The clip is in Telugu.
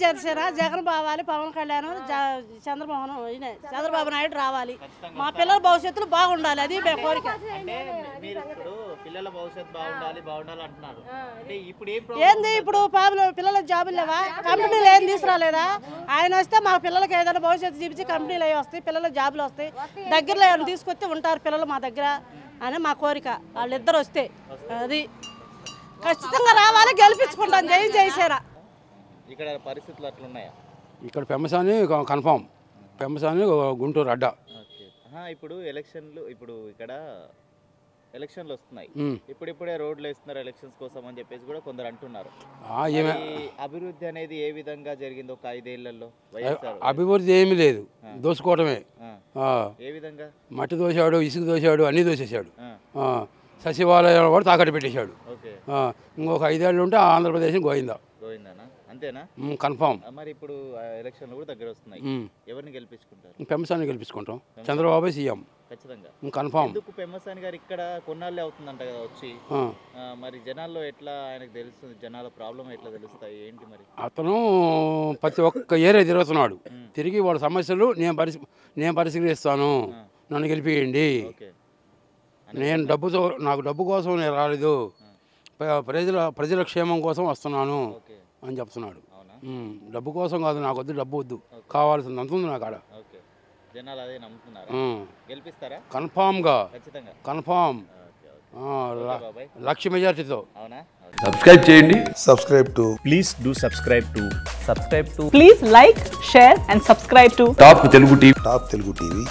జనసేన జగన్ బావాలి, పవన్ కళ్యాణ్, చంద్రబాబు నాయుడు రావాలి. మా పిల్లల భవిష్యత్తులు బాగుండాలి, అది మా కోరిక. ఏంది ఇప్పుడు పిల్లల జాబులు లేవా? కంపెనీలు ఏం తీసుకురాలేదా? ఆయన వస్తే మా పిల్లలకి ఏదైనా భవిష్యత్తు చూపించి కంపెనీలు అవి వస్తాయి, పిల్లల జాబులు వస్తాయి. దగ్గరలో ఏమైనా తీసుకొస్తే ఉంటారు పిల్లలు మా దగ్గర అని మా కోరిక. వాళ్ళిద్దరు వస్తే అది ఖచ్చితంగా రావాలి, గెలిపించుకుంటాం. జయసేన. ఇక్కడ పరిస్థితులు అట్లున్నాయా? ఇక్కడ పెమ్మసాని కన్ఫామ్, పెమ్మసాని గుంటూరు అడ్డ. ఇప్పుడు ఎలక్షన్లు, ఇప్పుడు ఇక్కడ ఎలక్షన్లు వస్తున్నాయి, ఇప్పుడిప్పుడే రోడ్లు వేస్తున్నారు ఎలక్షన్స్ కోసం అని చెప్పేసి కూడా కొందరు అంటున్నారు. అభివృద్ధి అనేది ఏ విధంగా జరిగింది ఒక 5 ఏళ్లలో? అభివృద్ధి ఏమీ లేదు, దోసుకోవటమే. ఏ విధంగా? మట్టి దోశాడు, ఇసుక దోశాడు, అన్నీ దోసేసాడు. సచివాలయాలు కూడా తాకట్టు పెట్టేశాడు. ఇంకొక 5 ఏళ్ళు ఉంటే ఆంధ్రప్రదేశ్ గోయిందా. అంతేనా? కన్ఫామ్. మరి ఇప్పుడు ఎలక్షన్లు కూడా దగ్గర వస్తున్నాయి, ఎవరిని గెలిపించుకుంటారు? పెమ్మసాని గెలిపించుకుంటాం, చంద్రబాబు సీఎం ఖచ్చితంగా. కన్ఫామ్. ఎందుకు పెమ్మసాని గారు ఇక్కడ కొన్నాళ్ళే అవుతుందంట కదా వచ్చి, మరి జనాల్లో ఎట్లా ఆయనకు తెలుస్తుంది? జనాల ప్రాబ్లం ఎట్లా తెలుస్తాయి ఏంటి? మరి అతను ప్రతి ఒక్క ఏరియా తిరుగుతున్నాడు, తిరిగి వాళ్ళ సమస్యలు నేను పరిశీలిస్తాను, నన్ను గెలిపియండి, నేను నాకు డబ్బు కోసం నేను రాలేదు, ప్రజల క్షేమం కోసం వస్తున్నాను అని చెప్తున్నాడు. డబ్బు కోసం కాదు, నాకు వద్దు, డబ్బు వద్దు, కావాల్సింది అంత ఉంది నాకు ఆడ. జనాలు అదే నమ్ముతున్నారు. గెలిపిస్తారా? కన్ఫామ్గా, కన్ఫామ్, 1,00,000 మెజార్టీతో. సబ్స్క్రైబ్ చేయండి. Please do subscribe to please like, share and subscribe to top Telugu TV. Top Telugu TV.